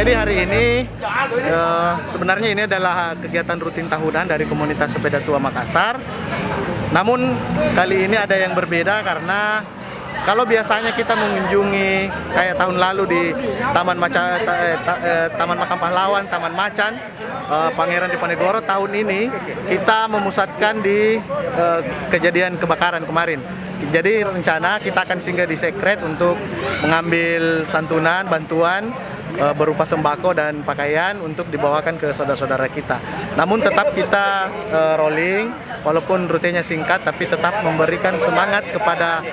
Jadi hari ini sebenarnya ini adalah kegiatan rutin tahunan dari komunitas sepeda tua Makassar. Namun kali ini ada yang berbeda karena kalau biasanya kita mengunjungi kayak tahun lalu di Taman Makam Pahlawan, Taman Macan, Pangeran Diponegoro, tahun ini kita memusatkan di kejadian kebakaran kemarin. Jadi rencana kita akan singgah di Sekret untuk mengambil santunan, bantuan berupa sembako dan pakaian untuk dibawakan ke saudara-saudara kita. Namun tetap kita rolling, walaupun rutenya singkat, tapi tetap memberikan semangat kepada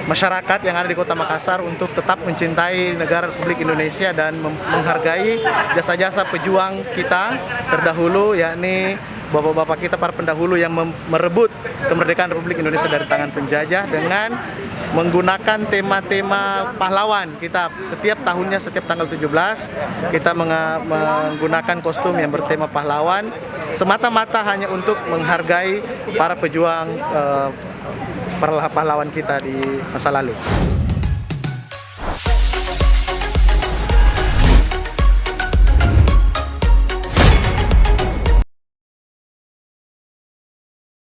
masyarakat yang ada di Kota Makassar untuk tetap mencintai negara Republik Indonesia dan menghargai jasa-jasa pejuang kita terdahulu, yakni bapak-bapak kita, para pendahulu yang merebut kemerdekaan Republik Indonesia dari tangan penjajah dengan menggunakan tema-tema pahlawan. Kita setiap tahunnya, setiap tanggal 17 kita menggunakan kostum yang bertema pahlawan, semata-mata hanya untuk menghargai para pejuang pahlawan kita di masa lalu.